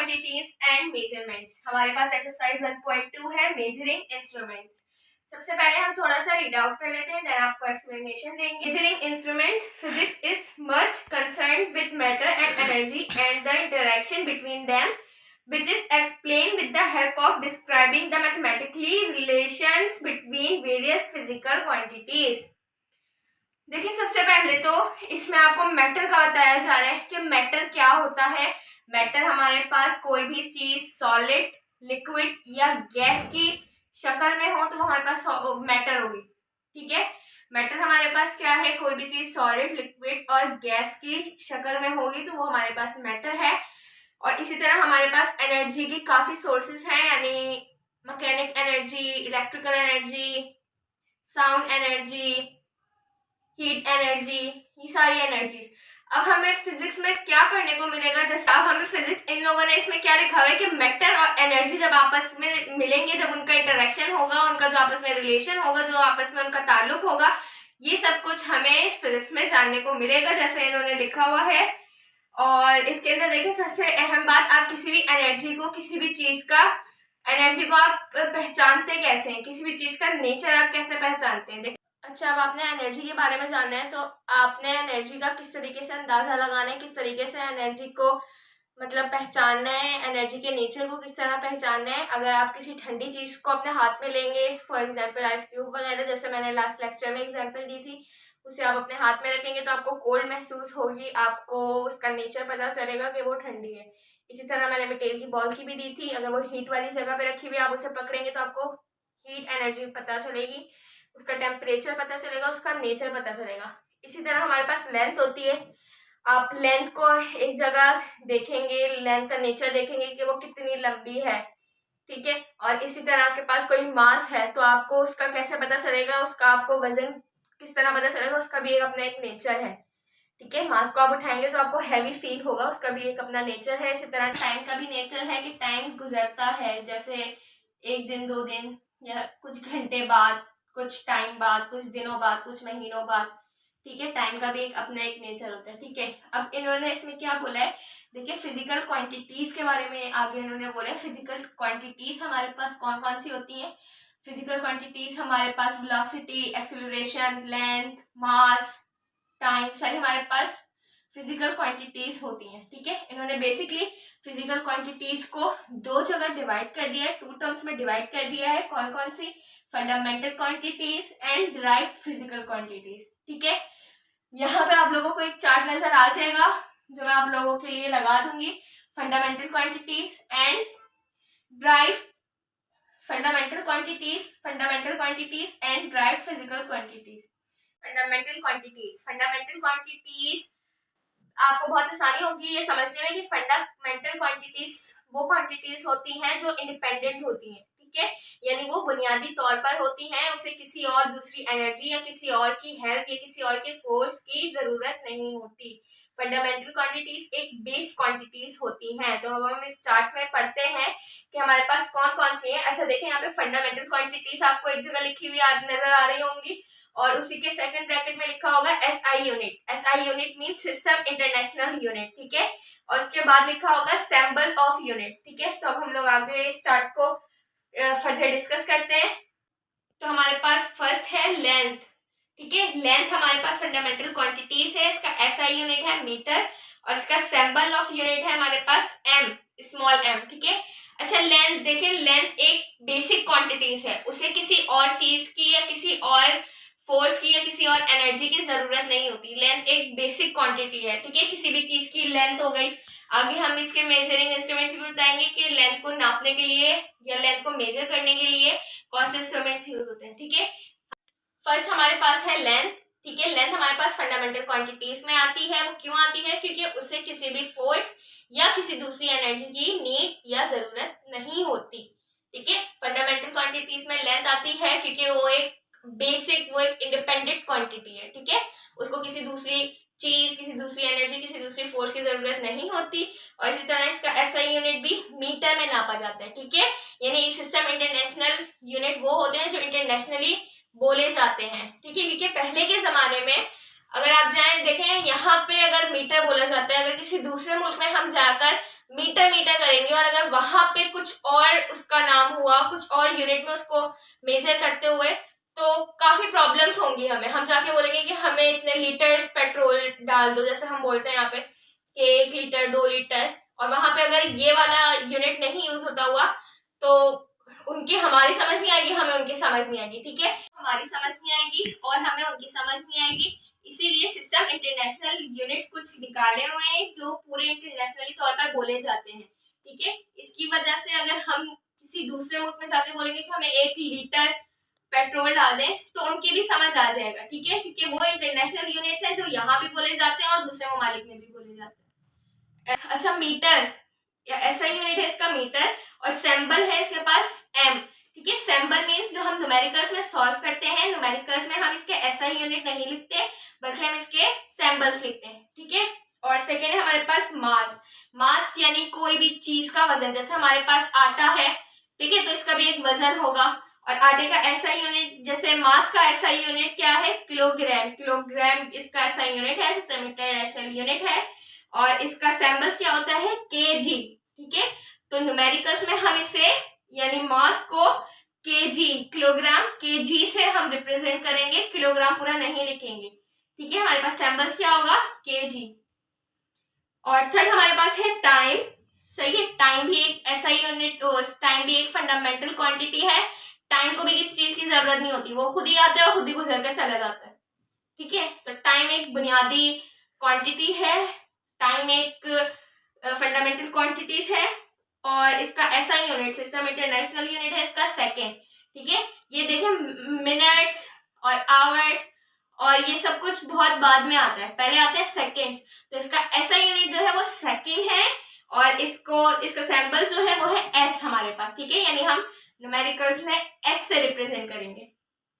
Quantities and measurements. हमारे पास exercise 1.2 है, measuring instruments. सबसे पहले हम थोड़ा सा रीड आउट कर लेते हैं, देन आपको एक्सप्लेनेशन देंगे। Measuring instruments, physics is much concerned with matter and energy and the interaction between them, which is explained with the help of describing the mathematically relations between various physical quantities। देखिए, सबसे पहले तो इसमें आपको matter का बताया जा रहा है कि मैटर क्या होता है। मैटर हमारे पास कोई भी चीज सॉलिड, लिक्विड या गैस की शक्ल में हो तो वो हमारे पास मैटर होगी। ठीक है, मैटर हमारे पास क्या है, कोई भी चीज सॉलिड, लिक्विड और गैस की शक्ल में होगी तो वो हमारे पास मैटर है। और इसी तरह हमारे पास एनर्जी की काफी सोर्सेस हैं, यानी mechanic energy, electrical energy, sound energy, heat energy, ये सारी एनर्जीज। अब हमें फिजिक्स में क्या पढ़ने को मिलेगा, जैसे अब हमें फिजिक्स, इन लोगों ने इसमें क्या लिखा हुआ है कि मैटर और एनर्जी जब आपस में मिलेंगे, जब उनका इंटरेक्शन होगा, उनका जो आपस में रिलेशन होगा, जो आपस में उनका ताल्लुक होगा, ये सब कुछ हमें इस फिजिक्स में जानने को मिलेगा, जैसे इन्होंने लिखा हुआ है। और इसके अंदर देखिए, सबसे अहम बात, आप किसी भी एनर्जी को, किसी भी चीज का एनर्जी को आप पहचानते कैसे हैं, किसी भी चीज का नेचर आप कैसे पहचानते हैं। अच्छा, अब आपने एनर्जी के बारे में जानना है तो आपने एनर्जी का किस तरीके से अंदाजा लगाना है, किस तरीके से एनर्जी को मतलब पहचानना है, एनर्जी के नेचर को किस तरह पहचानना है। अगर आप किसी ठंडी चीज को अपने हाथ में लेंगे, फॉर एग्जांपल आइस क्यूब वगैरह, जैसे मैंने लास्ट लेक्चर में एग्जांपल दी थी, उसे आप अपने हाथ में रखेंगे तो आपको कोल्ड महसूस होगी, आपको उसका नेचर पता चलेगा कि वो ठंडी है। इसी तरह मैंने मिटेल की बॉल की भी दी थी, अगर वो हीट वाली जगह पे रखी हुई आप उसे पकड़ेंगे तो आपको हीट एनर्जी पता चलेगी, उसका टेम्परेचर पता चलेगा, उसका नेचर पता चलेगा। इसी तरह हमारे पास लेंथ होती है, आप लेंथ को एक जगह देखेंगे, लेंथ का नेचर देखेंगे कि वो कितनी लंबी है। ठीक है, और इसी तरह आपके पास कोई मास है तो आपको उसका कैसे पता चलेगा, उसका आपको वजन किस तरह पता चलेगा, उसका भी एक अपना एक नेचर है। ठीक है, मास को आप उठाएंगे तो आपको हैवी फील होगा, उसका भी एक अपना नेचर है। इसी तरह टाइम का भी नेचर है कि टाइम गुजरता है, जैसे एक दिन, 2 दिन या कुछ घंटे बाद, कुछ टाइम बाद, कुछ दिनों बाद, कुछ महीनों बाद। ठीक है, टाइम का भी एक अपना एक नेचर होता है। ठीक है, अब इन्होंने इसमें क्या बोला है, देखिए फिजिकल क्वांटिटीज के बारे में आगे इन्होंने बोला है। फिजिकल क्वांटिटीज हमारे पास कौन कौन सी होती हैं। फिजिकल क्वांटिटीज हमारे पास वेलोसिटी, एक्सेलरेशन, लेंथ, मास, टाइम, सारी हमारे पास फिजिकल क्वांटिटीज होती हैं। ठीक है, इन्होंने बेसिकली फिजिकल क्वांटिटीज को 2 जगह डिवाइड कर दिया है, 2 टर्म्स में डिवाइड कर दिया है। कौन कौन सी, fundamental quantities and derived physical quantities. ठीक है, यहाँ पे आप लोगों को एक चार्ट नजर आ जाएगा जो मैं आप लोगों के लिए लगा दूंगी। Fundamental quantities and derived fundamental quantities and derived physical quantities. Fundamental quantities आपको बहुत आसानी होगी ये समझने में कि फंडामेंटल क्वांटिटीज वो क्वांटिटीज होती हैं जो इंडिपेंडेंट होती हैं। ठीक है, यानी वो बुनियादी तौर पर होती हैं, उसे किसी और दूसरी एनर्जी या किसी और की हेल्प या किसी और के फोर्स की जरूरत नहीं होती। फंडामेंटल क्वांटिटीज एक बेस्ड क्वांटिटीज होती हैं, जो हम इस चार्ट में पढ़ते हैं कि हमारे पास कौन कौन सी है। ऐसा देखें, यहाँ पे फंडामेंटल क्वांटिटीज आपको एक जगह लिखी हुई नजर आ रही होंगी और उसी के सेकंड ब्रैकेट में लिखा होगा SI unit. SI unit mean system international unit. ठीक है, और उसके बाद लिखा होगा सिंबल्स ऑफ यूनिट। ठीक है, तो अब हम लोग आगे इस चार्ट को फर्दर डिस्कस करते हैं। तो हमारे पास फर्स्ट है लेंथ। ठीक है, लेंथ हमारे पास फंडामेंटल क्वांटिटीज है, इसका SI यूनिट है मीटर और इसका सिंबल ऑफ यूनिट है हमारे पास m, स्मॉल m। ठीक है, अच्छा लेंथ देखिए, लेंथ एक बेसिक क्वांटिटीज है, उसे किसी और चीज की या किसी और फोर्स की या किसी और एनर्जी की जरूरत नहीं होती। लेंथ एक बेसिक क्वांटिटी है। ठीक है, किसी भी चीज की लेंथ हो गई। आगे हम इसके मेजरिंग इंस्ट्रूमेंट्स भी बताएंगे कि लेंथ को नापने के लिए या लेंथ को मेजर करने के लिए कौन से इंस्ट्रूमेंट्स यूज होते हैं। ठीक है, फर्स्ट हमारे पास है लेंथ। ठीक है, लेंथ हमारे पास फंडामेंटल क्वांटिटीज में आती है। वो क्यों आती है, क्योंकि उसे किसी भी फोर्स या किसी दूसरी एनर्जी की नीड या जरूरत नहीं होती। ठीक है, फंडामेंटल क्वांटिटीज में लेंथ आती है क्योंकि वो एक बेसिक, वो एक इंडिपेंडेंट क्वांटिटी है। ठीक है, उसको किसी दूसरी चीज, किसी दूसरी एनर्जी, किसी दूसरी फोर्स की जरूरत नहीं होती। और इसी तरह इसका SI यूनिट भी मीटर में नापा जाता है। ठीक है, यानी सिस्टम इंटरनेशनल यूनिट वो होते हैं जो इंटरनेशनली बोले जाते हैं। ठीक है, क्योंकि पहले के जमाने में अगर आप जाएं देखें, यहाँ पे अगर मीटर बोला जाता है, अगर किसी दूसरे मुल्क में हम जाकर मीटर मीटर करेंगे, और अगर वहां पे कुछ और उसका नाम हुआ, कुछ और यूनिट में उसको मेजर करते हुए, तो काफी प्रॉब्लम्स होंगी हमें। हम जाके बोलेंगे कि हमें इतने लीटर्स पेट्रोल डाल दो, जैसे हम बोलते हैं यहाँ पे कि 1 लीटर 2 लीटर, और वहां पे अगर ये वाला यूनिट नहीं यूज होता हुआ तो उनकी हमारी समझ नहीं आएगी, हमें उनकी समझ नहीं आएगी। ठीक है, हमारी समझ नहीं आएगी और हमें उनकी समझ नहीं आएगी। इसीलिए सिस्टम इंटरनेशनल यूनिट्स कुछ निकाले हुए हैं जो पूरे इंटरनेशनली तौर पर बोले जाते हैं। ठीक है, इसकी वजह से अगर हम किसी दूसरे मुल्क में जाके बोलेंगे कि हमें 1 लीटर पेट्रोल डाल दें तो उनकी भी समझ आ जाएगा। ठीक है, क्योंकि वो इंटरनेशनल यूनिट्स है जो यहाँ भी बोले जाते हैं और दूसरे ममालिक में भी बोले जाते हैं। अच्छा, मीटर या ऐसा यूनिट है इसका मीटर, और सिंबल है इसके पास एम। ठीक है, सिंबल मींस जो हम न्यूमेरिकल्स में सॉल्व करते हैं, न्यूमेरिकल्स में हम इसके ऐसा यूनिट नहीं लिखते बल्कि हम इसके सिंबल्स लिखते हैं। ठीक है, और सेकेंड है हमारे पास मास। मास यानी कोई भी चीज का वजन, जैसे हमारे पास आटा है, ठीक है, तो इसका भी एक वजन होगा, और आटे का ऐसा यूनिट, जैसे मास का ऐसा यूनिट क्या है, किलोग्राम। किलोग्राम इसका ऐसा यूनिट है, सिस्टम इंटरनेशनल यूनिट है, और इसका सिंबल्स क्या होता है, केजी। ठीक है, तो न्यूमेरिकल्स में हम इसे यानी मास को केजी, किलोग्राम केजी से हम रिप्रेजेंट करेंगे, किलोग्राम पूरा नहीं लिखेंगे। ठीक है, हमारे पास सिंबल्स क्या होगा, केजी। और थर्ड हमारे पास है टाइम। सही है, टाइम भी एक ऐसा यूनिट, टाइम भी एक फंडामेंटल क्वांटिटी है। टाइम को भी किसी चीज की जरूरत नहीं होती, वो खुद ही आता है और खुद ही गुजर कर चला जाता है। ठीक है, तो टाइम एक बुनियादी क्वांटिटी है, टाइम एक फंडामेंटल क्वांटिटीज है, और इसका ऐसा यूनिट सिस्टम इंटरनेशनल यूनिट है इसका सेकेंड। ठीक है, ये देखें मिनट्स और आवर्स और ये सब कुछ बहुत बाद में आता है, पहले आते हैं सेकेंड्स। तो इसका ऐसा यूनिट जो है वो सेकेंड है, और इसका सिंबल जो है वो है एस हमारे पास। ठीक है, यानी हम न्यूमेरिकल्स में एस से रिप्रेजेंट करेंगे।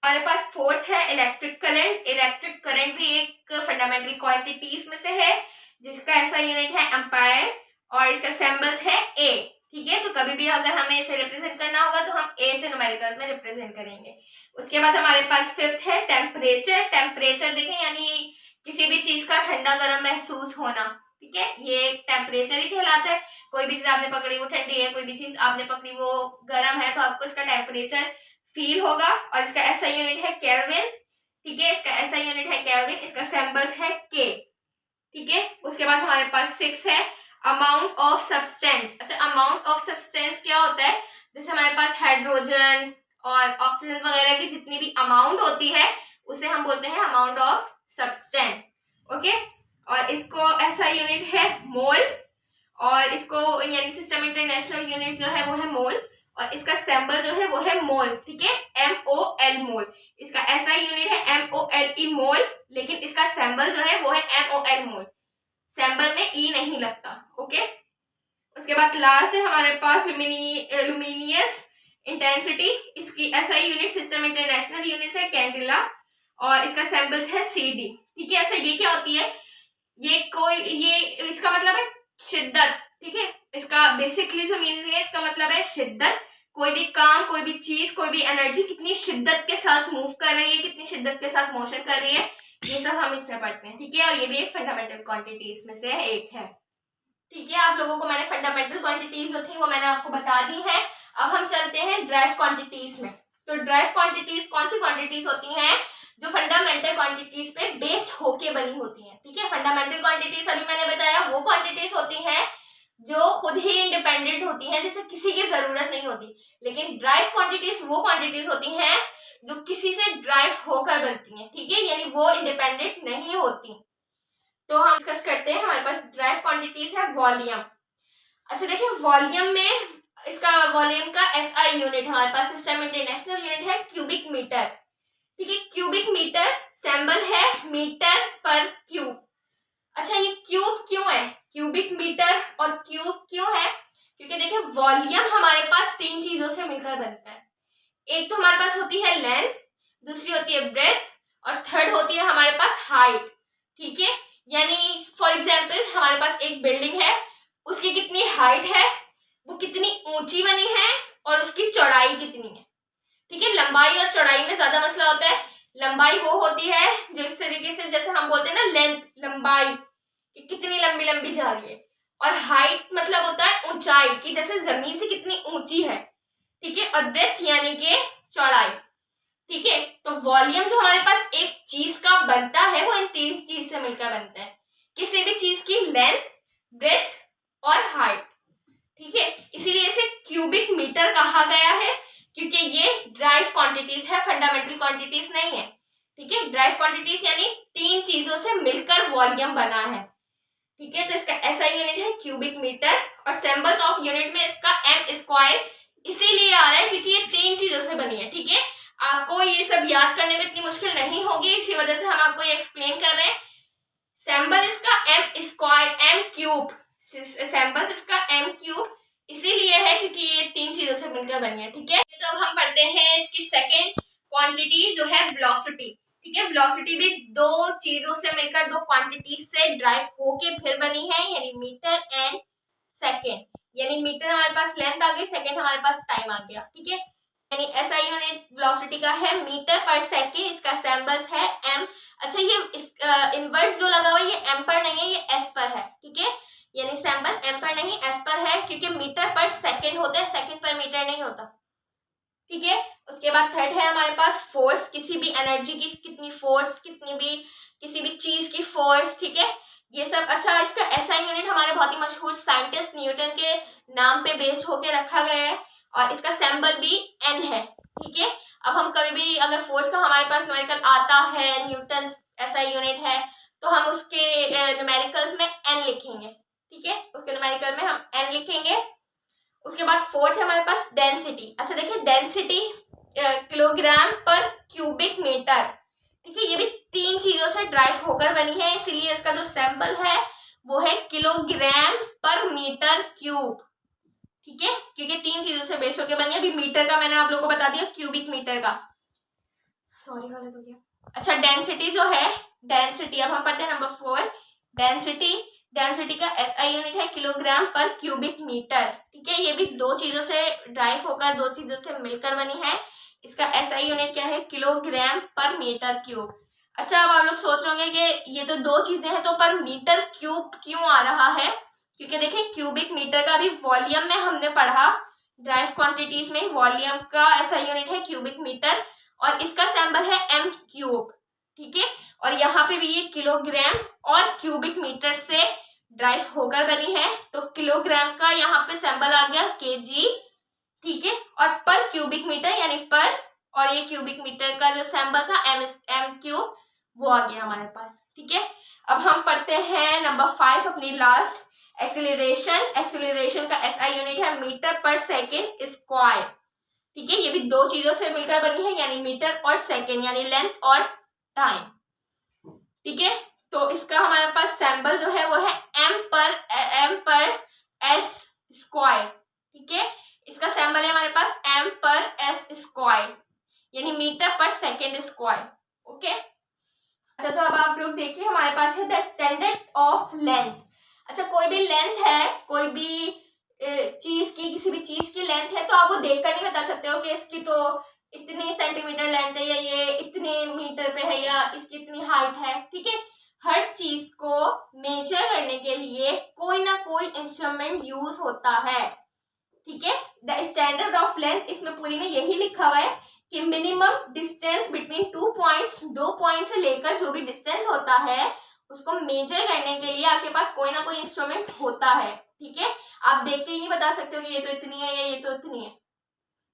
हमारे पास फोर्थ है इलेक्ट्रिक करंट। इलेक्ट्रिक करंट भी एक फंडामेंटल क्वांटिटीज में से है, जिसका ऐसा यूनिट है एम्पायर, और इसका सिंबल्स है ए। ठीक है, तो कभी भी अगर हमें इसे रिप्रेजेंट करना होगा तो हम ए से न्यूमेरिकल्स में रिप्रेजेंट करेंगे। उसके बाद हमारे पास फिफ्थ है टेम्परेचर। टेम्परेचर देखें यानी किसी भी चीज का ठंडा गर्म महसूस होना। ठीक है, ये टेम्परेचर ही कहलाता है। कोई भी चीज आपने पकड़ी वो ठंडी है, कोई भी चीज आपने पकड़ी वो गर्म है, तो आपको इसका टेम्परेचर फील होगा, और इसका ऐसा यूनिट है केल्विन। ठीक है, इसका ऐसा यूनिट है केल्विन, इसका सिंबल्स है के। ठीक है, उसके बाद हमारे पास 6 है अमाउंट ऑफ सब्सटेंस। अच्छा, अमाउंट ऑफ सब्सटेंस क्या होता है, जैसे हमारे पास हाइड्रोजन और ऑक्सीजन वगैरह की जितनी भी अमाउंट होती है उसे हम बोलते हैं अमाउंट ऑफ सब्सटेंस। ओके, और इसको ऐसा यूनिट है मोल, और इसको यानी सिस्टम इंटरनेशनल यूनिट जो है वो है मोल, और इसका सिंबल जो है वो है मोल। ठीक है, MOL मोल। इसका ऐसा यूनिट है MOLE मोल, लेकिन इसका सिंबल जो है वो है MOL मोल, सिंबल में ई नहीं लगता। ओके, उसके बाद लास्ट है हमारे पास लुमिनियस इंटेंसिटी। इसकी ऐसा यूनिट सिस्टम इंटरनेशनल यूनिट है कैंडिला, और इसका सिंबल्स है CD। ठीक है, अच्छा ये क्या होती है, ये इसका मतलब है शिद्दत। ठीक है, इसका बेसिकली जो मीनिंग है इसका मतलब है शिद्दत। कोई भी काम, कोई भी चीज, कोई भी एनर्जी कितनी शिद्दत के साथ मूव कर रही है, कितनी शिद्दत के साथ मोशन कर रही है, ये सब हम इसमें पढ़ते हैं। ठीक है, और ये भी एक फंडामेंटल क्वांटिटीज में से एक है। ठीक है, आप लोगों को मैंने फंडामेंटल क्वांटिटीज जो थी वो मैंने आपको बता दी है। अब हम चलते हैं ड्राइव क्वांटिटीज में। तो ड्राइव क्वांटिटीज कौन सी क्वांटिटीज होती हैं, जो फंडामेंटल क्वांटिटीज पे बेस्ड होके बनी होती हैं। ठीक है, फंडामेंटल क्वांटिटीज अभी मैंने बताया वो क्वांटिटीज होती हैं जो खुद ही इंडिपेंडेंट होती हैं, जिसे किसी की जरूरत नहीं होती। लेकिन ड्राइव क्वांटिटीज वो क्वांटिटीज होती हैं जो किसी से ड्राइव होकर बनती हैं। ठीक है, यानी वो इंडिपेंडेंट नहीं होती। तो हम डिस्कस करते हैं, हमारे पास ड्राइव क्वांटिटीज है वॉल्यूम। अच्छा देखिए, वॉल्यूम में इसका वॉल्यूम का SI यूनिट हमारे पास सिस्टम इंटरनेशनल यूनिट है क्यूबिक मीटर। ठीक है, क्यूबिक मीटर, सिंबल है मीटर पर क्यूब। अच्छा, ये क्यूब क्यों है, क्यूबिक मीटर और क्यूब क्यों है, क्योंकि देखिए वॉल्यूम हमारे पास 3 चीजों से मिलकर बनता है। एक तो हमारे पास होती है लेंथ, दूसरी होती है ब्रेथ, और थर्ड होती है हमारे पास हाइट। ठीक है, यानी फॉर एग्जाम्पल हमारे पास एक बिल्डिंग है, उसकी कितनी हाइट है, वो कितनी ऊंची बनी है, और उसकी चौड़ाई कितनी है। ठीक है, लंबाई और चौड़ाई में ज्यादा मसला होता है। लंबाई वो होती है जो इस तरीके से, जैसे हम बोलते हैं ना लेंथ, लंबाई कि कितनी लंबी लंबी जा रही है, और हाइट मतलब होता है ऊंचाई, कि जैसे जमीन से कितनी ऊंची है, ठीक है, और ब्रेथ यानी कि चौड़ाई, ठीक है। तो वॉल्यूम जो हमारे पास एक चीज का बनता है वो इन तीन चीज से मिलकर बनता है, किसी भी चीज की लेंथ, ब्रेथ और हाइट, ठीक है। इसीलिए इसे क्यूबिक मीटर कहा गया है, क्योंकि ये ड्राइव क्वांटिटीज है, फंडामेंटल क्वांटिटीज नहीं है, ठीक है। ड्राइव क्वांटिटीज यानी तीन चीजों से मिलकर वॉल्यूम बना है, ठीक है। तो इसका SI यूनिट है क्यूबिक मीटर, और सिंबल्स ऑफ यूनिट में इसका m स्क्वायर इसीलिए आ रहा है क्योंकि ये तीन चीजों से बनी है, ठीक है। आपको ये सब याद करने में इतनी मुश्किल नहीं होगी, इसी वजह से हम आपको ये एक्सप्लेन कर रहे हैं। सिंबल इसका m square, m cube, symbol इसका m क्यूब इसीलिए है क्योंकि ये तीन चीजों से मिलकर बनी है, ठीक है। तो अब हम पढ़ते हैं इसकी सेकेंड क्वांटिटी जो है वेलोसिटी, ठीक है। वेलोसिटी भी दो चीजों से मिलकर, दो क्वांटिटीज से ड्राइव होके फिर बनी है, यानी मीटर एंड सेकेंड। यानी मीटर हमारे पास लेंथ आ गई, सेकेंड हमारे पास टाइम आ गया, ठीक है। यानी SI यूनिट वेलोसिटी का है मीटर पर सेकेंड, इसका सिंबल्स है m। अच्छा, ये इनवर्स जो लगा हुआ है ये m पर नहीं है, ये s पर है, ठीक है। यानी सिंबल m पर नहीं s पर है, क्योंकि मीटर पर सेकेंड होता है, सेकेंड पर मीटर नहीं होता, ठीक है। उसके बाद थर्ड है हमारे पास फोर्स, किसी भी एनर्जी की कितनी फोर्स, किसी भी चीज की फोर्स, ठीक है, ये सब। अच्छा, इसका SI यूनिट हमारे बहुत ही मशहूर साइंटिस्ट न्यूटन के नाम पे बेस्ड होके रखा गया है, और इसका सिंबल भी n है, ठीक है। अब हम कभी भी अगर फोर्स का हमारे पास न्यूमेरिकल आता है, न्यूटन SI यूनिट है, तो हम उसके न्यूमेरिकल्स में n लिखेंगे, ठीक है, उसके न्यूमेरिकल में हम n लिखेंगे। उसके बाद फोर्थ है हमारे पास डेंसिटी। अच्छा देखिए, डेंसिटी किलोग्राम पर क्यूबिक मीटर, ठीक है, ये भी तीन चीजों से ड्राइव होकर बनी है, इसीलिए इसका जो सिंबल है वो है किलोग्राम पर मीटर क्यूब, ठीक है, क्योंकि तीन चीजों से बेस होकर बनी है। अभी मीटर का मैंने आप लोगों को बता दिया, क्यूबिक मीटर का, सॉरी गलत हो गया। अच्छा, डेंसिटी जो है, डेंसिटी अब हम पढ़ते हैं नंबर 4, डेंसिटी का SI यूनिट है किलोग्राम पर क्यूबिक मीटर, ठीक है। ये भी दो चीजों से ड्राइव होकर, दो चीजों से मिलकर बनी है, इसका SI यूनिट क्या है, किलोग्राम पर मीटर क्यूब। अच्छा, अब आप लोग सोच रहे होंगे कि ये तो दो चीजें हैं, तो पर मीटर क्यूब क्यों आ रहा है, क्योंकि देखिए क्यूबिक मीटर का भी वॉल्यूम में हमने पढ़ा, ड्राइव क्वांटिटीज में वॉल्यूम का SI यूनिट है क्यूबिक मीटर, और इसका सिंबल है m क्यूब, ठीक है। और यहाँ पे भी ये किलोग्राम और क्यूबिक मीटर से ड्राइव होकर बनी है, तो किलोग्राम का यहाँ पे सिंबल आ गया kg, ठीक है, और पर क्यूबिक मीटर यानी पर, और ये क्यूबिक मीटर का जो सिंबल था m क्यूब वो आ गया हमारे पास, ठीक है। अब हम पढ़ते हैं नंबर 5, अपनी लास्ट, एक्सीलरेशन का SI यूनिट है मीटर पर सेकेंड स्क्वायर, ठीक है। ये भी दो चीजों से मिलकर बनी है, यानी मीटर और सेकेंड, यानी लेंथ और टाइम, ठीक है। तो इसका हमारे पास सिंबल जो है वो है m पर s स्क्वायर, ठीक है। इसका सिंबल है हमारे पास m पर s स्क्वायर, यानी मीटर पर सेकेंड स्क्वायर, ओके। अच्छा, तो अब आप लोग देखिए हमारे पास है द स्टैंडर्ड ऑफ लेंथ। अच्छा, कोई भी लेंथ है, कोई भी चीज की, किसी भी चीज की लेंथ है, तो आप वो देखकर नहीं बता सकते हो कि इसकी तो इतनी सेंटीमीटर लेंथ है, या ये इतने मीटर पे है, या इसकी इतनी हाइट है, ठीक है। हर चीज को मेजर करने के लिए कोई ना कोई इंस्ट्रूमेंट यूज होता है, ठीक है। द स्टैंडर्ड ऑफ लेंथ, इसमें पूरी में यही लिखा हुआ है कि minimum distance between 2 points, 2 point से लेकर जो भी डिस्टेंस होता है उसको मेजर करने के लिए आपके पास कोई ना कोई इंस्ट्रूमेंट्स होता है, ठीक है। आप देख के ही नहीं बता सकते हो कि ये तो इतनी है या ये तो इतनी है,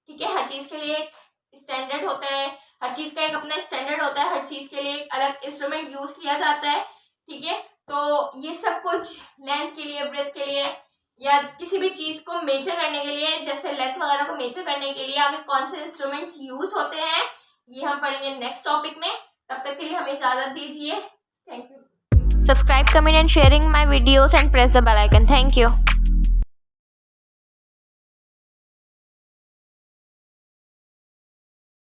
ठीक है। हर चीज के लिए एक स्टैंडर्ड होता है, हर चीज का एक अपना स्टैंडर्ड होता है, हर चीज के लिए एक अलग इंस्ट्रूमेंट यूज किया जाता है, ठीक है। तो ये सब कुछ लेंथ के लिए, ब्रेथ के लिए, या किसी भी चीज को मेजर करने के लिए, जैसे लेंथ वगैरह को मेजर करने के लिए आगे कौन से इंस्ट्रूमेंट्स यूज होते हैं, ये हम पढ़ेंगे नेक्स्ट टॉपिक में। तब तक के लिए हमें इजाजत दीजिए, thank you. Subscribe, comment and sharing my videos and press the bell icon. Thank you.